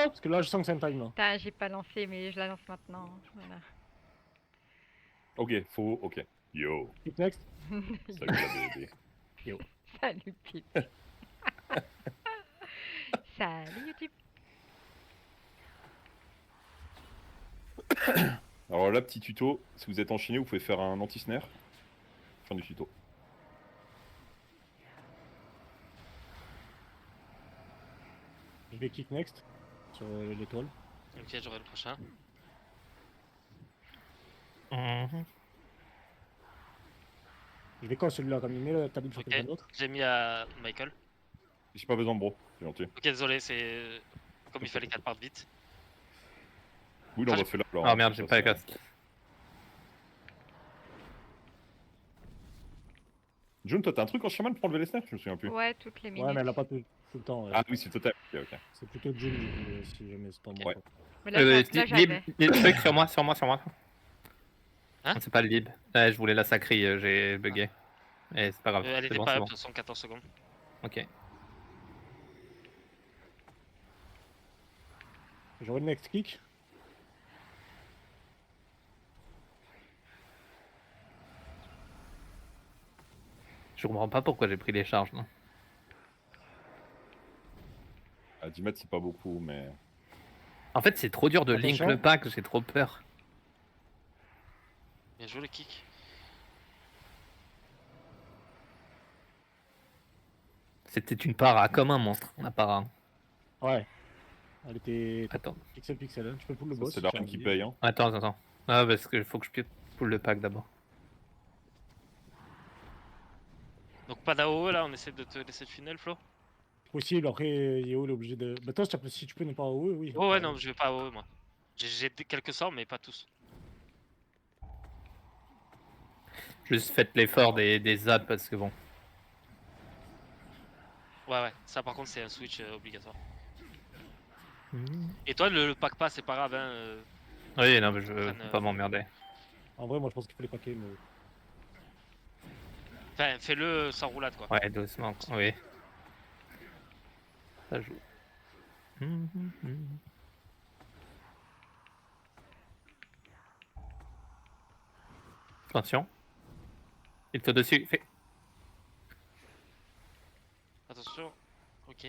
Parce que là, je sens que c'est un time. Là. Putain, j'ai pas lancé, mais je la lance maintenant. Voilà. Ok, faut. Ok. Yo. Keep next. Salut la bébé. Yo. Salut Pip. Salut YouTube. Alors là, petit tuto. Si vous êtes enchaîné, vous pouvez faire un anti-snare. Fin du tuto. Je vais kick next sur l'étoile. Ok, j'aurai le prochain. Je vais quoi celui-là comme il met la table sur Ok, quelqu'un d'autre. j'ai mis à Michael. J'ai pas besoin de bro. C'est gentil. Ok, désolé, c'est comme il fallait qu'elle parte vite. Oui, là, on refait là. alors, Oh merde, ça, j'ai pas les c'est- casques. June, toi, t'as un truc en chaman pour enlever les snares? Je me souviens plus. Ouais, toutes les minutes. Ouais, mais elle a pas tout le temps. Ah oui, c'est total. Ok, ok. C'est plutôt June du coup, si jamais c'est pas moi. Ouais. quoi. Mais là, j'avais. Truc sur moi. Hein C'est pas le lib. Ouais, je voulais la sacrer, j'ai bugué. Et c'est pas grave. elle c'est était bon, pas c'est up, bon. de toute façon, 14 secondes. Ok. J'aurai le next kick. Je comprends pas pourquoi j'ai pris les charges. Non. À 10 mètres, c'est pas beaucoup, mais. En fait, c'est trop dur de link Attention. le pack, j'ai trop peur. Bien joué le kick. C'était une para comme un monstre, la para. Ouais. Elle était Attends, pixel. Hein. Tu peux pull le Ça, boss. c'est si l'arme tu as qui envie. paye. Hein. attends. Ah, parce que faut que je pull le pack d'abord. Donc pas d'AOE là, on essaie de te laisser le final, Flo. Possible, après Yeo il est obligé de. Bah toi si tu peux ne pas oui. Oh ouais, non, je vais pas AOE moi. J'ai quelques sorts, mais pas tous. Juste faites l'effort des zaps parce que bon. Ouais, ça par contre, c'est un switch obligatoire. Et toi, le pack pas, c'est pas grave, hein. Oui, non, mais je veux Prenne, pas m'emmerder. En vrai, moi je pense qu'il faut les paquer, mais. Enfin, fais-le sans roulade quoi. Ouais, doucement, oui. Ça joue. Attention. Il te dessus. Fais... Attention. Ok.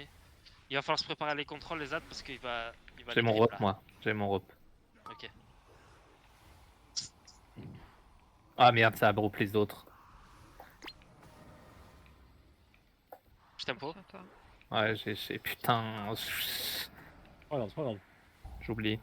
Il va falloir se préparer à les contrôles, les ads, parce qu'il va. J'ai mon rope, moi. J'ai mon rope. Ok. Ah merde, ça a groupe les autres. Je tempo. Sur toi. Ouais, j'ai... Putain. Voilà, c'est pas grave. J'oublie.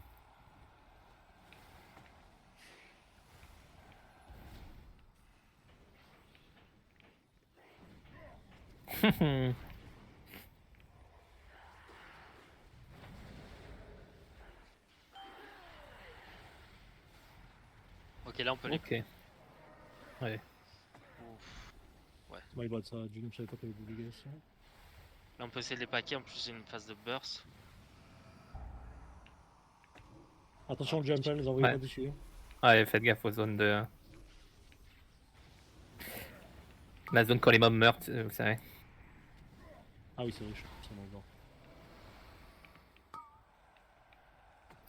Ok, là on peut les. Ok. Ouais. Ouf. My bad, ça, June, je savais pas qu'il y avait d'obligation. Là on peut essayer de les paquer, en plus j'ai une phase de burst. Attention, le jump, hein, les envoyez Ouais. pas dessus. Ouais, faites gaffe aux zones de... La zone quand les mobs meurent, vous savez. Ah oui, c'est vrai, je suis ça dans le genre.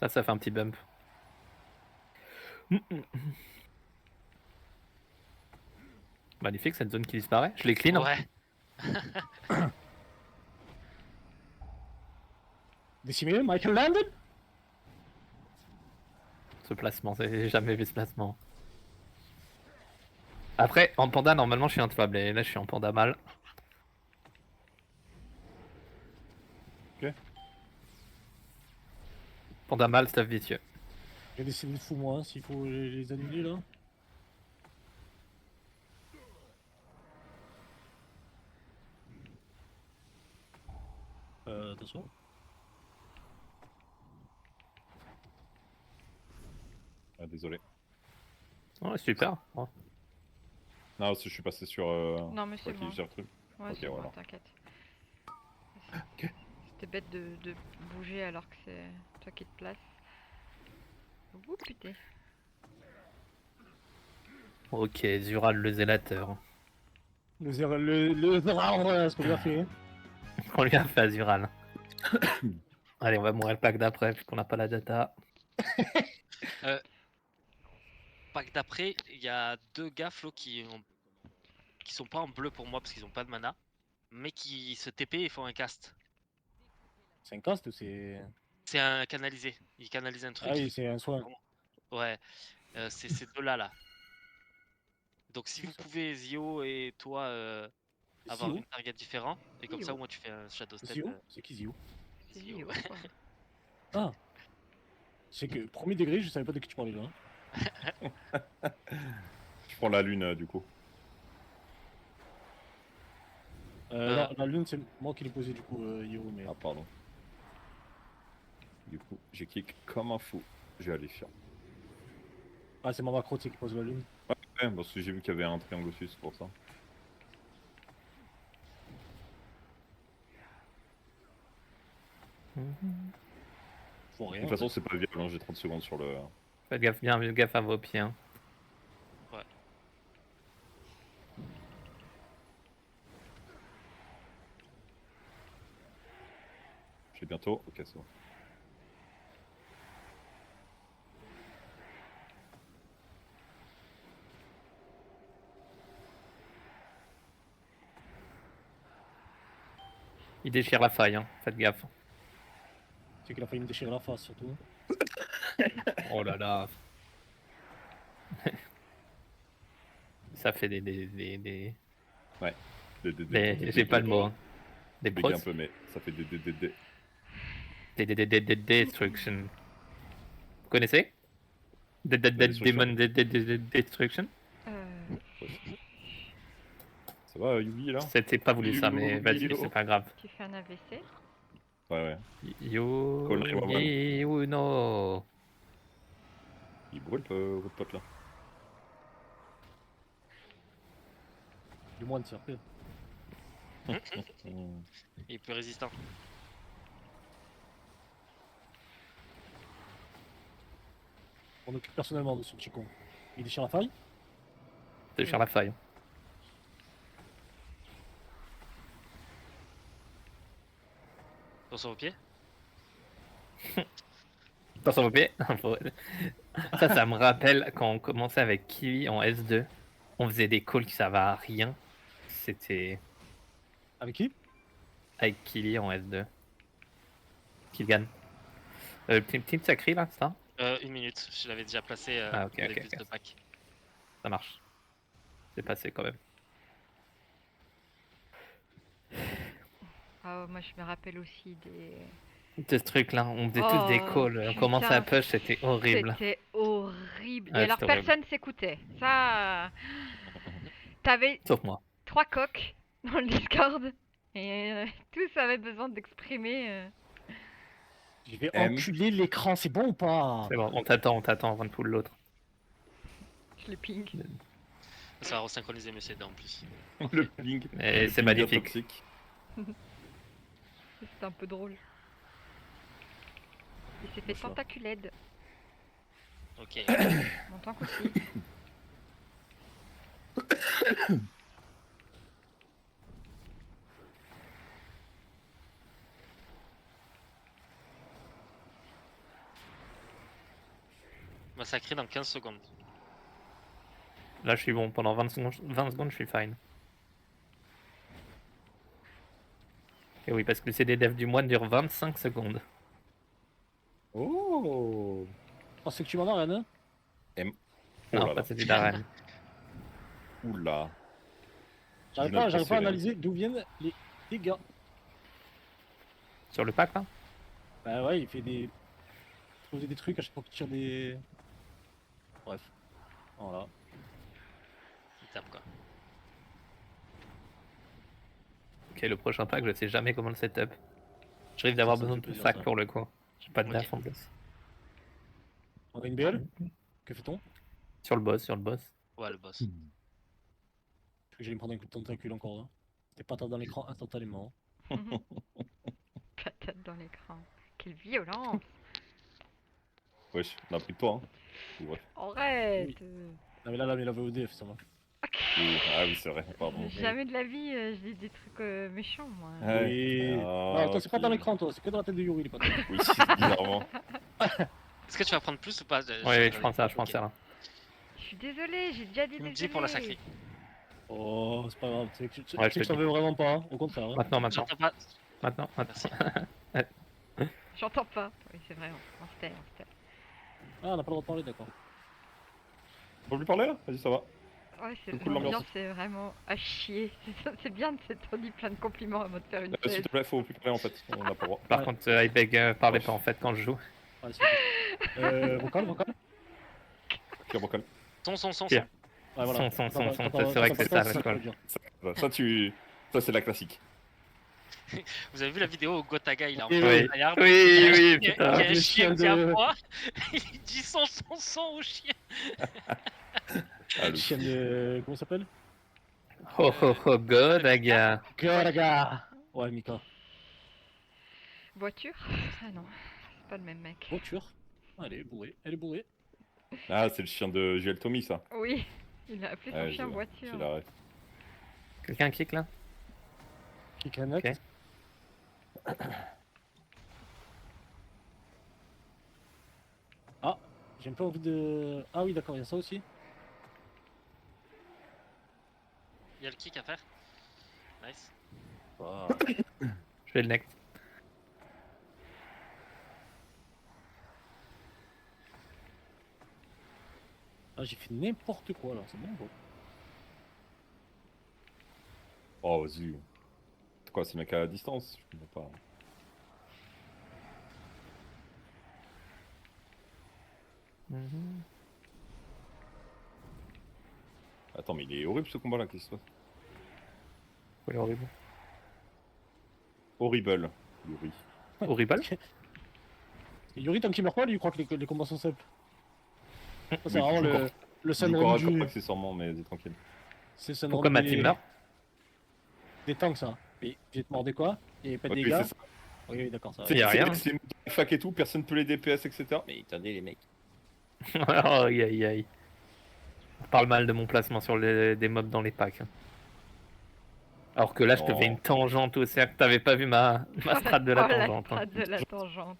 Ça fait un petit bump. Magnifique cette zone qui disparaît. Je l'ai clean. Ouais. Décimé, Michael Landon. Ce placement, j'ai jamais vu ce placement. Après, en panda, normalement, je suis intuable. Et là, je suis en panda mal. Ok. Panda mal, stuff vicieux. J'ai décidé de fou moi, s'il faut les annuler là. Attention. Ah, désolé. Oh, super. Oh. Non, parce que je suis passé sur. Non, mais c'est qui bon. gère le truc. Ouais, Ok, c'est bon, voilà. t'inquiète. Ok. C'était bête de bouger alors que c'est toi qui te places. Ouh putain. Ok, Zural le zélateur. Le ce qu'on lui a fait. On lui a fait à Zural. Allez, on va mourir le pack d'après, puisqu'on n'a pas la data. Pack d'après, il y a 2 gars, Flo, qui sont pas en bleu pour moi parce qu'ils ont pas de mana, mais qui se TP et font un cast. C'est un cast ou c'est. C'est un canalisé. Il canalise un truc. Ah oui, c'est un soin. Ouais, c'est ces deux-là là. Donc si C'est vous ça. pouvez, Zio et toi, avoir Zio une target différent, et comme ça Zio. au moins tu fais un Shadow Step. Zio C'est qui Zio? C'est Zio. Zio, quoi. Ah c'est que, premier degré, je savais pas de qui tu parlais là. Hein. Je prends la lune du coup. Non, la lune, c'est moi qui l'ai posé du coup, Hiro, mais. Ah, pardon. Du coup, j'ai kick comme un fou. Je vais aller faire. Ah, c'est ma macro, tu sais, qui pose la lune. Ouais, parce que j'ai vu qu'il y avait un triangle dessus, c'est pour ça. Faut De rien. toute façon, c'est pas viable, hein, j'ai 30 secondes sur le. Faites gaffe, bien gaffe à vos pieds. Hein. J'ai bientôt. Ok, c'est bon. Il déchire la faille, hein. Faites gaffe. C'est qu'il a failli me déchirer la face surtout. Oh là là. Ça fait Ouais. J'ai pas le mot. Hein. Des Bug pros. un peu, mais ça fait des. Destruction. Vous connaissez Destruction. Demon Destruction. Ça va, Yugi là? C'était pas voulu ça, mais vas-y, c'est pas grave. Tu fais un AVC? Ouais. Yo, Call 911. yo, no. Il brûle votre pote là. Du moins de CRP. Il est plus résistant. On occupe personnellement de ce petit con. Il déchire la faille. Déchire la faille. Attention aux pieds. Attention au pied. Ça me rappelle quand on commençait avec Kiwi en S2. On faisait des calls qui servaient à rien. C'était Avec qui? avec Kiwi en S2. Kilgan. Petite sacrée là, ça? 1 minute, je l'avais déjà placé Ah, ok, au début ok. de pack. Ça marche. C'est passé quand même. Ah, moi je me rappelle aussi des. De ce truc là, on faisait tous des Oh, calls. On commençait à putain, push, c'était horrible. C'était horrible. Ouais, Et alors c'était horrible. personne s'écoutait. Ça. T'avais Sauf moi. 3 coqs dans le Discord. Et tous avaient besoin d'exprimer. Je vais M. enculer l'écran, c'est bon ou pas? C'est bon, on t'attend avant de pull l'autre. Je les ping. Ça va resynchroniser mes CD en plus. Le ping. Et Le c'est ping magnifique. toxique. C'était un peu drôle. Il s'est fait Bonsoir. tentaculed. Ok. Mon tank aussi. Massacré dans 15 secondes. Là, je suis bon. Pendant 20 secondes, je suis fine. Et oui, parce que le CD dev du moine dure 25 secondes. Oh! Oh, c'est que tu m'en as rien, hein? Oh Non, là pas là. celui d'arène. Oula. J'arrive Je n'ai pas à serré. analyser d'où viennent les dégâts. Sur le pack, là? Bah ouais, il fait des. Il fait des trucs à chaque fois qu'il tire des. Bref. Voilà. Il tape quoi. Ok, le prochain pack, je sais jamais comment le setup. Je risque d'avoir Ça besoin fait de plaisir, sac ça. pour le coup. J'ai pas de Ok. daf en plus. On a une BL? Que fait-on? Sur le boss. Ouais, le boss. Parce que j'allais me prendre un coup de tentacule encore là. T'es patate dans l'écran instantanément. Patate dans l'écran. Quelle violence! Wesh, on a pris de toi. Hein. Ou bref. Arrête! Non mais là, la VOD, ça va. Oui, ah oui, c'est vrai, pardon. Jamais de la vie, je dis des trucs méchants, moi. Ah ouais. Oui. Ah, Non, toi, c'est pas dans ok. l'écran, toi, c'est que dans la tête de Yuri, les potes. Oui, bizarrement. Est-ce que tu vas prendre plus ou pas Oui, je pense ça, je pense Ok. ça. Je suis désolée, j'ai déjà dit Tu me désolée. dis pour la sacrer. Oh, c'est pas grave, tu sais que tu Ouais, sais je que je te t'en veux vraiment pas, hein, au contraire. Hein. Maintenant, maintenant, J'entends pas. maintenant, Merci. J'entends pas. Oui, c'est vrai, on se tait, on se tait. Ah, on n'a pas le droit de parler, d'accord. Faut lui parler là? Vas-y, ça va. Ouais, C'est cool, l'ambiance. l'ambiance c'est vraiment à chier. C'est bien de s'être dit plein de compliments à mode faire une S'il thèse. te plaît, faut plus parler en fait. On n'a pas le droit. Par Ouais. contre, I beg, parlez pas en fait quand je joue. Ouais, c'est cool. Vocal, vocal. Pire vocal. Son. Pire. Ouais, voilà. Son, Attends, c'est attends, vrai que attends, c'est ça, attends, la ça colle. veut dire. Ça, c'est la classique. Vous avez vu la vidéo où Gotaga il a un Oui, peu oui. un arbre, Oui, il y a un oui, chien- putain. il y a un Le chien chien qui de- aboie, il dit son au chien. Ah, le Chienne de. Comment ça s'appelle? Oh oh oh, god, Mika. gars. Garaga. Ouais, Mika. Voiture? Ah non, c'est pas le même mec. Voiture. Ah, elle est bourrée, elle est bourrée. Ah, c'est le chien de JL Tommy, ça. Oui, il a appelé son Ouais, chien j'ai voiture. la ref. Quelqu'un kick là? Qui connecte. Ok. Ah, j'ai un peu envie de. Ah oui, d'accord, il y a ça aussi. Il y a le kick à faire. Nice. Ah. Je vais le next. Ah, j'ai fait n'importe quoi là, c'est bon. Bon. Oh, vas-y. C'est quoi, c'est le mec à distance? Je comprends pas. Mhm. Attends, mais il est horrible ce combat là, qu'est-ce qui se passe? Ouais, horrible. Horrible, Yuri. Horrible? Et Yuri, tant qu'il meurt pas, lui, il croit que les combats sont simples. Ça, c'est Oui, vraiment toujours. le Il est syndrome encore du. accessoirement, mais vas-y, tranquille. C'est le syndrome Pourquoi ma team meurt? des tanks, ça. Et j'ai demandé quoi? Il n'y avait pas de Ouais, dégâts. c'est ça. Oui, oui, d'accord, ça va. C'est- y a rien. C'est une fac et tout, personne peut les DPS, etc. Mais attendez, les mecs. Oh, aïe aïe aïe. On parle mal de mon placement sur des mobs dans les packs. hein. Alors que là, je te Oh. fais une tangente au cercle. T'avais pas vu ma strat de la Oh, la tangente. hein. strat de la tangente.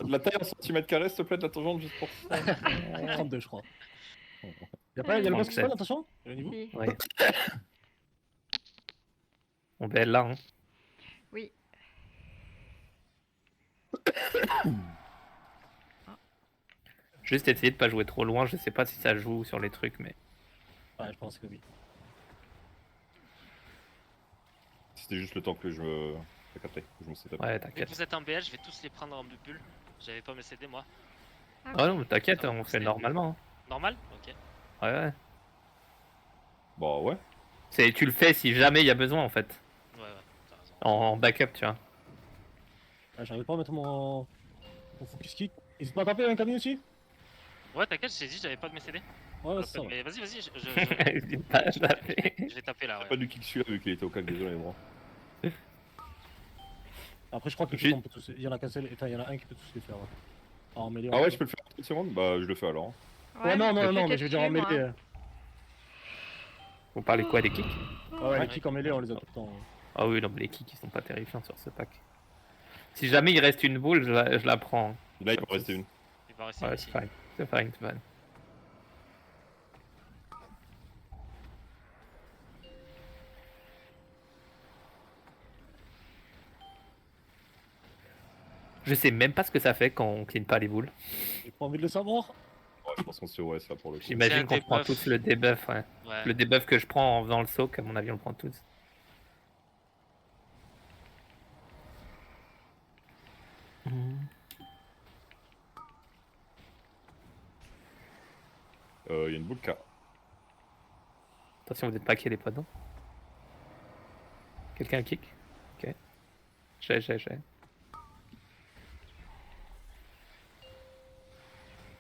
La taille en centimètres carrés, s'il te plaît, de la tangente, juste pour ça. 32, je crois. Y'a pas le boss qui 37. spawn, attention? Il est au niveau? Si. Ouais. On va être là. Hein. Oui. Juste essayer de pas jouer trop loin. Je sais pas si ça joue sur les trucs, mais. Ouais, je pense que oui. C'était juste le temps que je me. T'as capté, que je me suis tapé. Ouais, Vu que t'inquiète. vous êtes en BL, je vais tous les prendre en bulle. J'avais pas mes CD moi. Ah non, mais t'inquiète, Ça va, on fait c'est- normalement. hein. Normal? Ok. Ouais, ouais. Bah ouais. Tu le fais si jamais il y a besoin en fait. Ouais, t'as raison. En backup, tu vois. Ah, j'arrive pas à mettre mon focus kick. N'hésite pas à taper un camion aussi? Ouais, t'inquiète, je t'ai dit, j'avais pas de mes CD. Ouais, c'est ça. Ouais. Mais vas-y, N'hésite pas à taper. je vais taper là. J'ai Ouais. pas du kick celui-là vu qu'il était au calme, désolé, moi. Après, je crois que Juste- on peut tous... il y en a qu'un seul. Attends, il y en a un qui peut tous les faire. Ouais. En mêlée. Ah ouais, je peux le faire en 30 secondes? Bah, je le fais alors. Ouais, non, mais non, non, j'étais mais je veux dire en dessus, moi. mêlée. Vous parlez quoi des kicks? Ouais, les Ouais. kicks en mêlée, on les a tout le temps. Ah oui, non, mais les kicks ils sont pas terrifiants sur ce pack. Si jamais il reste une boule, je la prends. hein. Là, il va en rester une. Il va rester Ouais, ici. c'est fine. C'est fine, c'est fine. Je sais même pas ce que ça fait quand on clean pas les boules. J'ai pas envie de le savoir. Ouais, je pense qu'on se ouais, ça pour le coup. C'est J'imagine un qu'on prend debuff. tous le debuff, ouais. Ouais. Le debuff que je prends en faisant le soak, à mon avis, on le prend tous. Il y a une boule K. Attention, vous êtes paqués les potes, non? Quelqu'un kick? Ok. J'ai.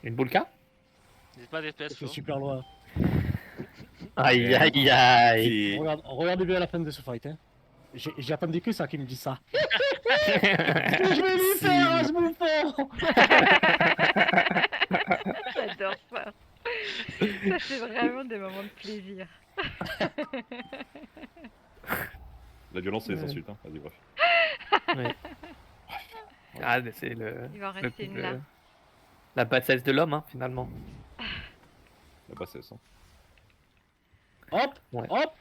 Une boule K? N'hésite pas à DPS, C'est Flo. super loin. Aïe aïe aïe! Et... Regardez bien la fin de ce fight. Hein. J'attendais que ça qui me dit ça. Je vais lui faire ce bouffon. J'adore ça. Ça, c'est vraiment des moments de plaisir. La violence, c'est les Ouais. insultes. Hein. Vas-y, bref. Ouais. Ah, mais c'est Il va en le- rester une là. la bassesse de l'homme, hein, finalement. La bassesse. Hein. Hop, Ouais. hop.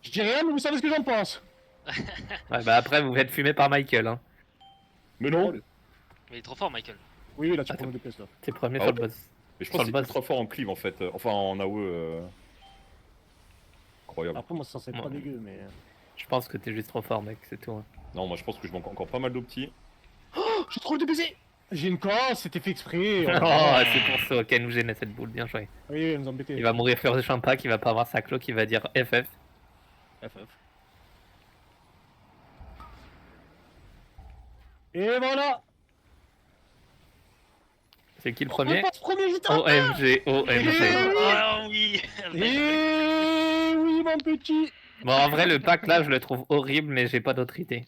Je dis rien, mais vous savez ce que j'en pense. Ouais, bah après, vous faites fumer par Michael. Hein. Mais non. Mais il est trop fort, Michael. Oui, là, tu Attends. prends le DPS, là. T'es premier Ah sur ouais. le boss. Mais je Sur pense le que c'est boss. ultra fort en cleave en fait. Enfin, en AOE. Incroyable. Après, moi, ça c'est Ouais. pas dégueu, mais. Je pense que t'es juste trop fort, mec, c'est tout. Hein. Non, moi je pense que je manque encore pas mal d'optis. Oh, j'ai trop le DPS. J'ai une casse, c'était fait exprès. Oh, c'est pour ça qu'elle nous gênait cette boule, bien joué. Oui, elle nous embêtait. Il va mourir fleur de champa, qui va pas avoir sa cloque, qui va dire FF. FF. Et voilà. C'est qui le On premier passe premier, vite. OMG, OMG. Oh oui. Et oui, mon petit. Bon, en vrai, le pack là, je le trouve horrible, mais j'ai pas d'autre idée.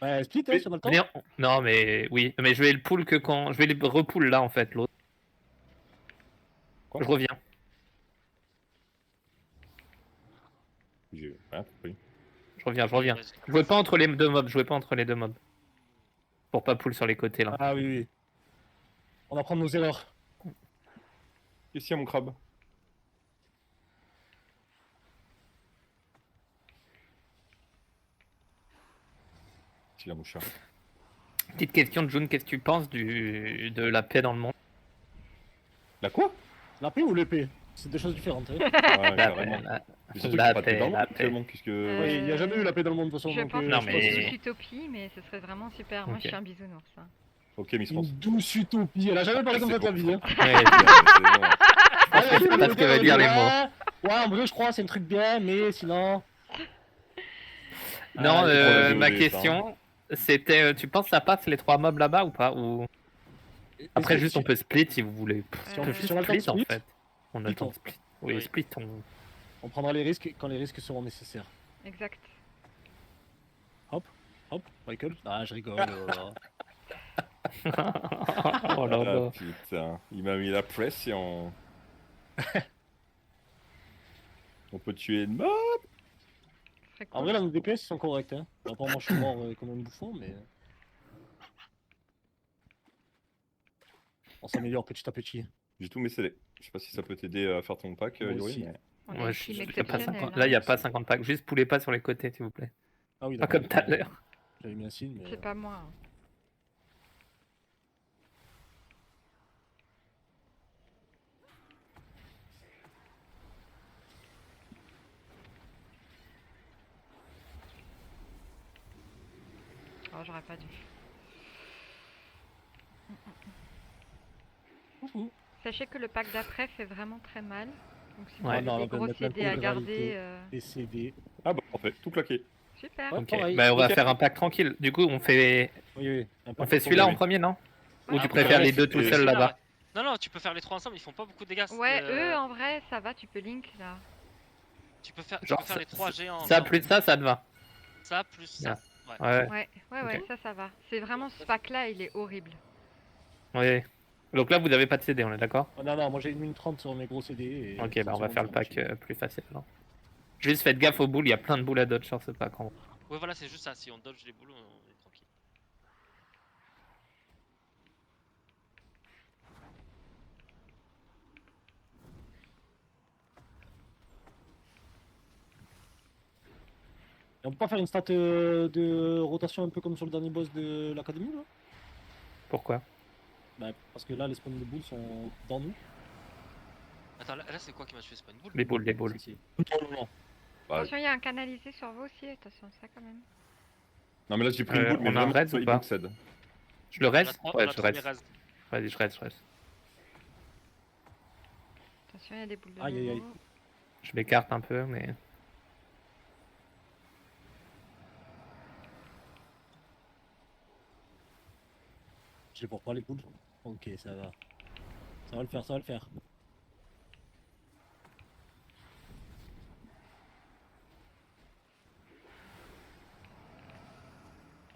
Ouais, split, hein, ça va le temps. Venez, non, mais oui, mais je vais le pull que quand. Je vais le repull là, en fait, l'autre. Quoi Je reviens. J'ai rien compris. Je reviens. Jouez pas entre les deux mobs, Pour pas pull sur les côtés là. Ah oui, oui. On apprend de nos erreurs. Qu'est-ce qu'il y a, mon crabe? Il a mon chat. Petite question de June, qu'est-ce que tu penses de la paix dans le monde? La quoi? La paix ou l'épée? C'est deux choses différentes. Hein. Ouais, La carrément. paix, Mais surtout qu'il n'y la a pas de paix, dans le la monde paix. actuellement, puisque. Oui, il n'y a jamais eu la paix dans le monde de toute façon. Je donc, pense non, que mais- c'est une douce utopie, mais ce serait vraiment super. Moi, Ok. je suis un bisounours. Hein. Ok, Miss France. Une douce utopie. Elle a jamais parlé comme ça de la vie. Hein. Ouais, Ouais, c'est bon. je sais pas ce que veut dire les mots. Ouais, en vrai, je crois, c'est un truc bien, mais sinon. Non, Ah, c'est pour la ma VOD, question, c'était, tu penses que ça passe les 3 mobs là-bas ou pas ou... Après, juste on peut split si vous voulez. Si On on- peut si juste on a le temps de split en split, fait. On a le temps de split. Oui, Oui. split, On prendra les risques quand les risques seront nécessaires. Exact. Hop, Michael. Ah, je rigole. oh là là. Oh là Ah là. putain, il m'a mis la pression. On peut tuer une mort. Ce serait En cool. vrai, là, nos DPS ils sont corrects. Hein. Apparemment, je suis mort comme un bouffon, mais. On s'améliore petit à petit. J'ai tout mes scellés. Je sais pas si ça peut t'aider à faire ton pack, Moi Yuri, aussi. mais... On est Ouais, une team y a pas exceptionnelle. 50 hein. Là, il n'y a pas 50 packs. Juste poulez pas sur les côtés, s'il vous plaît. Ah oui, Pas d'accord. comme tout à l'heure. J'avais mis un signe, mais. C'est pas moi. Hein. Oh, j'aurais pas dû. Sachez que le pack d'après fait vraiment très mal. Donc si vous Ouais. avez Non, des on va gros mettre CD à l'impôt de garder, réalité. Et CD. Ah bah parfait, tout claqué. super. Ouais. Ok, pareil. bah, on va Ok. faire un pack tranquille. Du coup, on fait Oui. on fait celui-là en premier, non? Ou Ouais. tu Ah, préfères ouais, les deux c'est- tout c'est seuls là-bas? Non, non, tu peux faire les trois ensemble, ils font pas beaucoup de dégâts. Ouais, eux en vrai, ça va, tu peux link là. Tu peux faire, tu Genre, peux faire les trois géants. Ça ensemble. plus ça te va. Ça plus ça. Ouais, Ouais, Ok. ça va. C'est vraiment ce pack là, il est horrible. ouais. Donc là, vous avez pas de CD, on est d'accord? Oh, non, moi j'ai mis une 30 sur mes gros CD. Et Ok, bah on va faire le pack machine. plus facile alors. Juste faites gaffe aux boules, il y a plein de boules à dodge sur ce pack en gros. Ouais, voilà, c'est juste ça. Si on dodge les boulots, on est tranquille. Et on peut pas faire une stat de rotation un peu comme sur le dernier boss de l'académie là? Pourquoi? Bah, parce que là, les spawns de boules sont dans nous. Attends, là c'est quoi qui m'a tué? C'est pas une boule? Les boules, les boules. Si. Non. Bah, Attention, il y a un canalisé sur vous aussi, attention à ça quand même. non mais là j'ai pris une boule, mais on a un vraiment, raid ou il pas m'excède. Je le On a reste? trois- Ouais, on a je trois reste. rases. Vas-y, je reste. Attention, il y a des boules de Aïe, aïe, aïe. nouveau. Je m'écarte un peu, mais. Je les vois pas les boules. Ok, ça va. Ça va le faire, ça va le faire.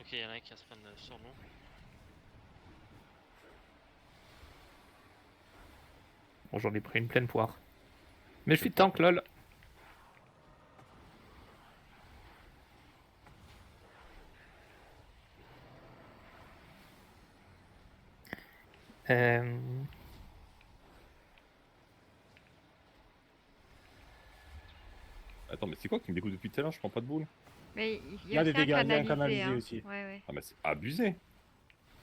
Ok, il y en a un qui a spawn sur nous. Bon, j'en ai pris une pleine poire. Mais je suis tank, lol. Euh, Attends, mais c'est quoi qui me dégoûte depuis tout à l'heure? Je prends pas de boule. Mais Il y a des aussi un dégâts, il y a un canalisé, canalisé hein. aussi. Ouais, ouais. Ah, mais c'est abusé.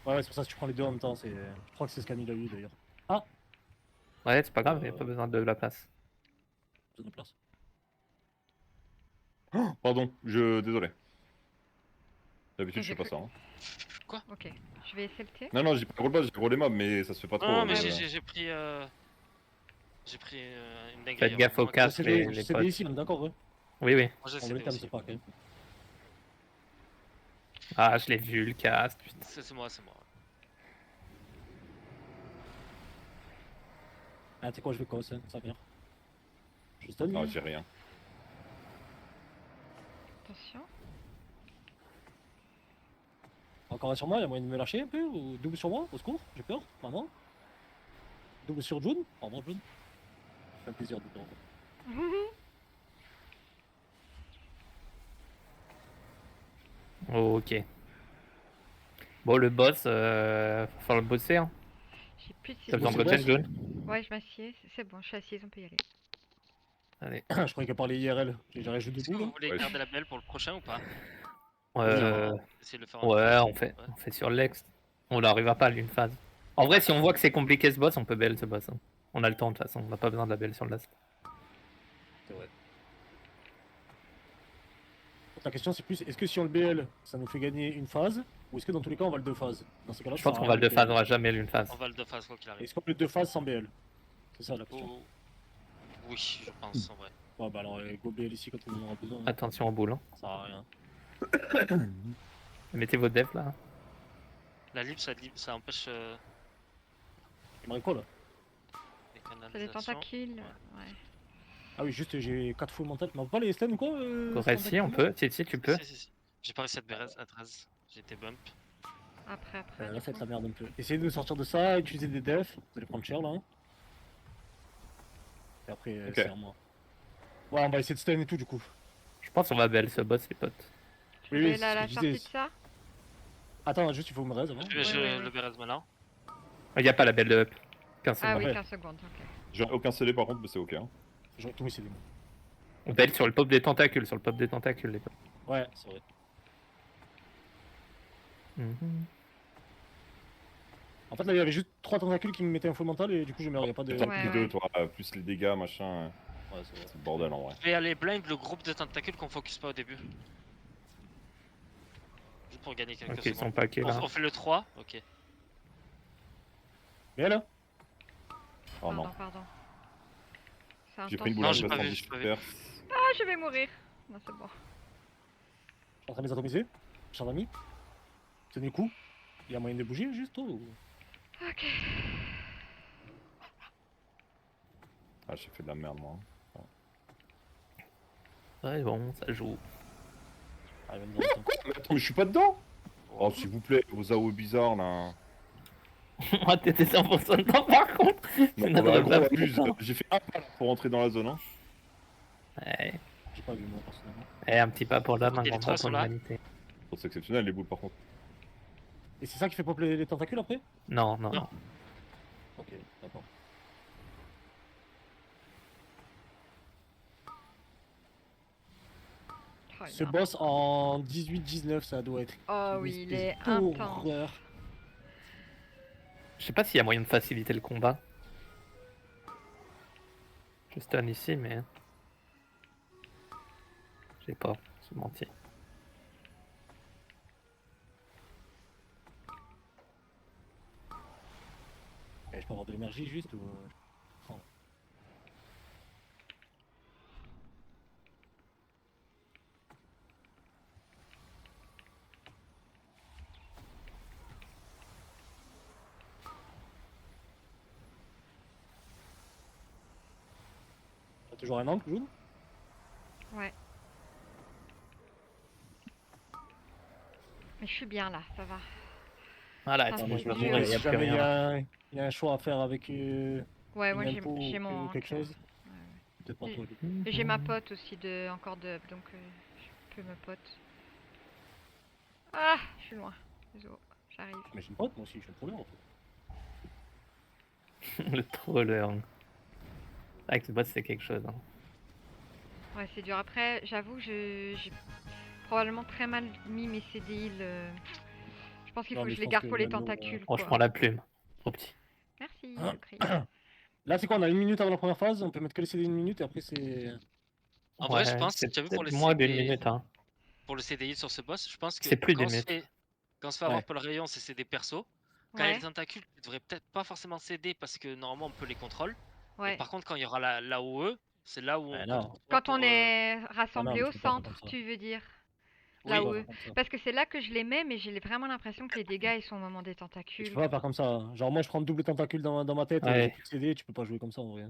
Ouais, c'est pour ça que tu prends les deux en même temps. Je crois que c'est ce qu'Amil a eu d'ailleurs. Ouais, c'est pas grave, il a pas besoin de la place. C'est de la place. Pardon, désolé. D'habitude, je fais pas ça. Hein. Ok. Je vais SLT. Non, non, j'ai pas roll boss, j'ai roll les mobs, mais ça se fait pas trop. Non, mais ouais, j'ai pris. J'ai pris une dinguerie. Faites gaffe hein. aux Moi, casques, C'est les des potes. ici, on est d'accord, ouais. Oui, oui. Moi, j'ai On cédé le terme, aussi. c'est pas quand même. Ah, je l'ai vu, le casque. Putain. C'est moi, c'est moi. Ah, tu sais quoi, je vais cause, hein, ça vient. Je stun. Non, j'ai rien. Attention. Encore un sur moi, il y a moyen de me lâcher un peu ou double sur moi, au secours, j'ai peur, maintenant. Double sur June, pardon June. Ça fait un plaisir de te revoir. Ok. Bon, le boss, faut falloir le bosser. Hein. J'ai plus de T'as besoin de c'est regen, boss. jaune? Ouais, je m'assieds. C'est bon, je suis assise, on peut y aller. Allez. Je croyais qu'elle parlait IRL. J'aurais juste Est-ce que debout vous là. voulez Ouais. garder la belle pour le prochain ou pas Euh, Essayer de le faire en ouais, phase. on fait sur l'ex. On n'arrivera pas à l'une phase. En vrai, si on voit que c'est compliqué ce boss, on peut BL ce boss. Hein. On a le temps de toute façon, on n'a pas besoin de la BL sur le last. C'est vrai. La question c'est plus, est-ce que si on le BL, ça nous fait gagner une phase, ou est-ce que dans tous les cas on va le 2 phases? Dans ces cas-là, Je ça pense sert qu'on à va rien le de 2 phases, on BL. va jamais l'une phase. On va le de phase quoi qu'il arrive. Est-ce qu'on peut le 2 phases sans BL? C'est ça la question. Oh. Oui, je pense en vrai. Ouais, bah alors go BL ici quand on en aura besoin. hein. Attention aux boules. Hein. Ça sert à rien. Mettez vos devs là. La ça empêche Il me quoi là? les C'est des canalisations. tentacules. Ouais. Ouais. Ah oui, juste j'ai 4 fouilles mentales. Mais on peut pas les stun ou quoi Correct, ces si, on tentacules-là peut. Si, tu peux. Si. J'ai pas réussi à te BRS à 13. J'ai été bump. Après. Là, du ça va être coup. la merde un peu. Essayez de sortir de ça, utiliser des defs. Vous allez prendre cher là. Hein. Et après, Ok. c'est à moi. Ouais, on va essayer de stun et tout du coup. Je pense qu'on va BL ce boss, les potes. Tu Oui, veux oui, aller c'est à ce la que je sortie de disais. ça? Attends, juste il faut me raise avant. Je ouais. le BRS maintenant. Il n'y a pas la BL de up. 15 Ah secondes. oui, Ouais. 15 secondes, ok. J'ai aucun scellé par contre, mais c'est ok. Hein. J'aurais tout essayé. On BL sur le pop des tentacules, les potes. Ouais, c'est vrai. Mhm. En fait, là, il y avait juste 3 tentacules qui me mettaient un full mental et du coup, je meurs. Il y a pas de. T'as Ouais, plus ouais. deux, toi, plus les dégâts, machin. Ouais, c'est vrai. C'est le bordel en vrai. Je vais aller blind le groupe de tentacules qu'on focus pas au début. Juste pour gagner quelques Ok, ils secondes. sont paquets là. On fait le 3, ok. Mais là Oh non. Pardon. C'est J'ai pris une intense. boule Non, en j'ai pas restant vu, j'ai pas vu. super. Ah, je vais mourir. Non, c'est bon. Je suis en train de les atomiser. Cher ami. Tenez le coup. Il y a moyen de bouger juste ou... Ok. Ah, j'ai fait de la merde moi. Ouais, bon, ça joue. Ah, il va me dire attends. Mais attends, mais je suis pas dedans. Oh, s'il vous plaît, vos AO bizarres là. Ah, t'étais 100% dedans par contre. Non, Ça bah, n'aurait gros, pas abuse. pris. J'ai fait un pas là pour rentrer dans la zone. Hein. Ouais. J'ai pas vu moi personnellement. Eh, un petit pas pour l'homme, un Et les grand trois pas sont pour là. l'humanité. C'est exceptionnel les boules par contre. Et c'est ça qui fait pop les tentacules après? Non, non, Non. non. Ok, d'accord. Oh, Ce non. boss en 18-19, ça doit être. Oh une oui, il espèce est intense. d'horreur. Je sais pas s'il y a moyen de faciliter le combat. Je stun ici, mais. Je sais pas, je mentir. Je peux avoir de l'énergie juste ou. T'as toujours un angle, June? Ouais. Mais je suis bien là, ça va. Voilà, Ah, si mais je me je retrouve, me il dis, y a si plus jamais il y, rien. il y a un choix à faire avec Ouais, moi une j'ai info j'ai ou mon. quelque chose, Ouais, ouais. peut-être pas Oui. toi. du coup. Et j'ai ma pote aussi de encore de up, donc je peux me pote. Ah, je suis loin. Désolé, j'arrive. Mais j'ai une pote, moi aussi, je suis trop loin en fait. Le troller. C'est vrai que ce boss c'est quelque chose. Hein. Ouais, c'est dur. Après, j'avoue, j'ai probablement très mal mis mes CDI. Je pense qu'il Non, faut que mais je je les pense garde que pour les maintenant, tentacules, Bon, je quoi. prends la plume. Trop petit. Merci, Hein Chris. Là, c'est quoi? On a 1 minute avant la première phase. On peut mettre que les CD 1 minute et après, c'est. En vrai, je Ouais, pense, c'est tu as vu pour peut-être le moins d'une CD, minute. Hein. pour le CDI sur ce boss, je pense que C'est plus quand d'une on se minute. fait, quand on se fait Ouais. avoir par le rayon, c'est CD perso. Quand il y a Ouais, les tentacules, tu devrais peut-être pas forcément céder parce que normalement on peut les contrôler. Et ouais. par contre, quand il y aura la OE, c'est là où on Ouais, compte là. pour toi Quand on pour. est Ah non, rassemblé mais au tu peux pas faire comme centre, ça. tu veux dire? Tu peux Là Oui, pas où faire comme ça. Parce que c'est là que je les mets, mais j'ai vraiment l'impression que les dégâts ils sont au moment des Et tu tentacules. peux pas faire comme ça. Genre, moi, je prends double tentacule dans ma tête et j'ai Ouais. plus de CD. Tu peux pas jouer comme ça en vrai.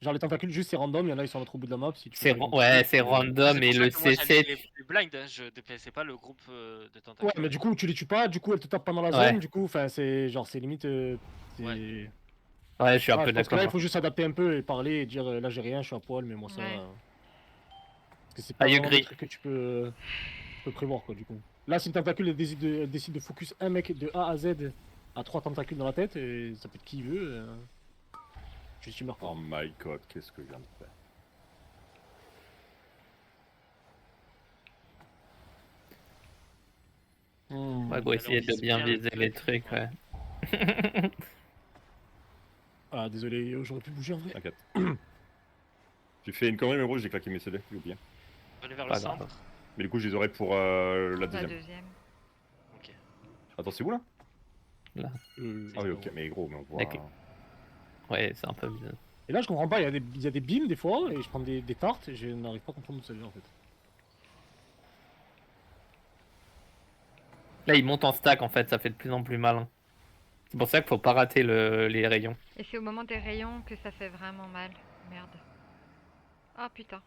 Genre, les tentacules, juste c'est random. Il y en a, ils sont à l'autre bout de la map. Si tu fais C'est pas les bons ouais, trucs, c'est c'est random et pour ça le que moi CC. j'allais les blind, hein, je déplaçais pas le groupe de Ouais, tentacules. mais du coup, tu les tues pas. Du coup, elles te tapent pendant la zone. Ouais, Du coup, enfin, c'est genre, c'est limite. Ouais. C'est. ouais, je suis un Ah, peu je pense que là, il d'accord. faut juste s'adapter un peu et parler et dire là, j'ai rien, je suis à poil, mais moi ça. Ouais. Parce que c'est pas I vraiment des agree. trucs que tu peux prévoir, quoi, du coup. Là, si le tentacule elle décide de focus un mec de A à Z à 3 tentacules dans la tête, et ça peut être qui il veut, juste tu meurs, quoi. Oh my god, qu'est-ce que je viens de faire? Ouais, go Alors, essayer de vise bien bien le viser truc, les trucs, ouais. ouais. Ah, désolé, j'aurais pu bouger en vrai. T'inquiète. J'ai fait une connerie, mais gros, j'ai claqué mes CD, j'ai oublié. Aller vers le Pas centre. grave. Mais du coup, je les aurai pour la La deuxième. deuxième. Ok. Attends, c'est où là? Ah oui, ok, Ouais. mais gros, mais on voit. D'accord. Ouais, c'est un peu bizarre. Et là, je comprends pas, il y a des beams des fois, et je prends des tartes, et je n'arrive pas à comprendre d'où ça vient en fait. Là, il monte en stack en fait, ça fait de plus en plus mal. Hein. C'est pour ça qu'il faut pas rater les rayons. Et c'est au moment des rayons que ça fait vraiment mal. Merde. Ah putain.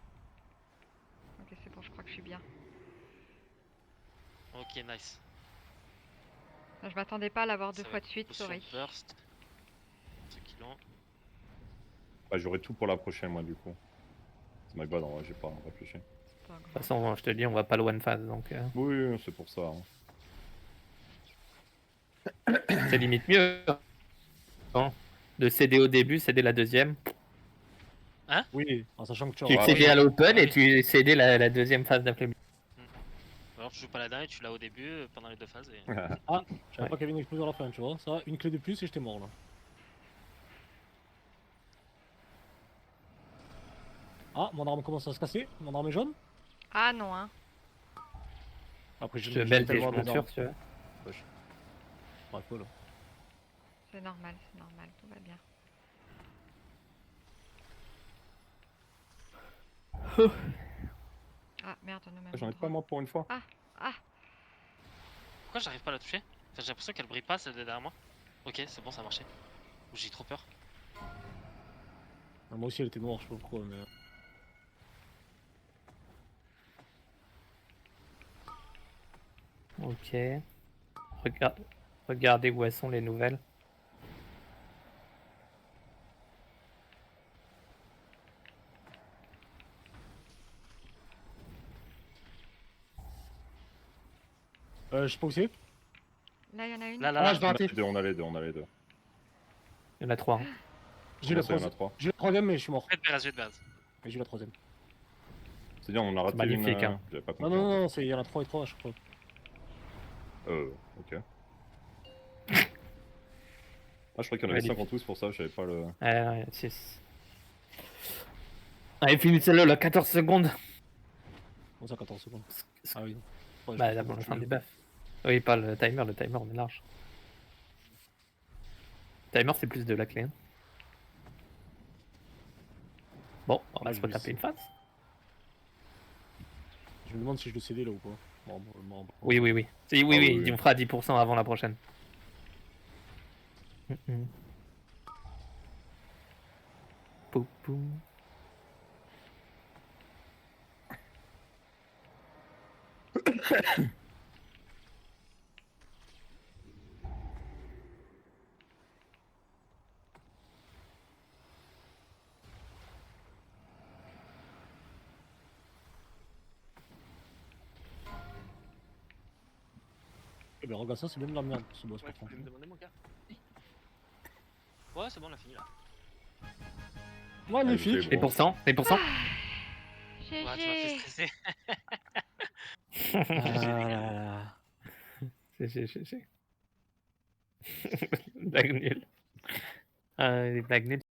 Ok, c'est bon, je crois que je suis bien. Ok, nice. Je m'attendais pas à l'avoir deux Ça va fois être de suite, potion sorry. burst. Ceux qui l'ont. Bah, j'aurai tout pour la prochaine, moi, du coup. C'est my bad, en vrai, j'ai pas réfléchi. Pas De toute grave. façon, je te dis, on va pas le one phase, donc Oui, oui, c'est pour ça. Hein. c'est limite mieux. Hein. De céder au début, céder la deuxième. Oui, en sachant que tu Tu auras. cédais oui. à l'open Ah et oui. tu cédais la deuxième phase d'après-midi. Alors tu joues pas la dernière, tu l'as au début, pendant les deux phases. Et... Ah, je savais Ouais. pas qu'il y avait une explosion à la fin, tu vois. Ça, une clé de plus et j'étais mort là. Ah, mon arme commence à se casser, mon arme est jaune. Ah non, hein. Après, Je je te l'ai belle et je tellement des armes. monture, tu vois. Bref, voilà. C'est normal, tout va bien. Ah merde, on est au même J'en ai pas, endroit. moi, pour une fois. Ah, Pourquoi j'arrive pas à la toucher? Enfin, j'ai l'impression qu'elle brille pas celle de derrière moi. Ok, c'est bon, ça a marché. Ou j'ai trop peur. Ah, moi aussi, elle était noire, je sais pas pourquoi, mais. Ok. Regardez où elles sont les nouvelles. Je sais pas où c'est. là il y en a une. Là, là, Ah, là. je vais On a rater. les deux, on a les deux, on a les deux. Il y en a trois. Hein. J'ai la Comment ça, il y en a troisième. trois? J'ai la troisième, mais je suis mort. Je vais de base. Mais j'ai eu la troisième. C'est-à-dire, on a raté magnifique, une. hein. J'avais pas Non, compris. non, en fait. non, il y en a 3 et 3 à chaque fois. Ok. Ah, je croyais qu'il y en avait Magnifique. 5 en tous, pour ça, je savais pas le. Ouais, 6. Allez, finissez-le, là, 14 secondes. Bon, ça, 14 secondes. Ah oui. Ouais, Bah, je d'abord, pense la que fin tu- du buff. Oui, pas le timer, on est large. Le timer, c'est plus de la clé. Hein. Bon, on va Ah, se je vais retaper essayer. une phase. Je me demande si je dois céder là ou pas. Bon. Oui, oui, oui. Si, oui, Ah oui, oui, oui. on fera 10% avant la prochaine. Pou, pou. Eh ben, regarde ça, c'est même de la merde ce boss par contre. Ouais, c'est bon, on a fini là. Magnifique. c'est Les bon. pourcents, les pourcents. Ouais, tu m'as fait GG. stresser. Ah là là. C'est. Blague nulle. Les blagues nulles.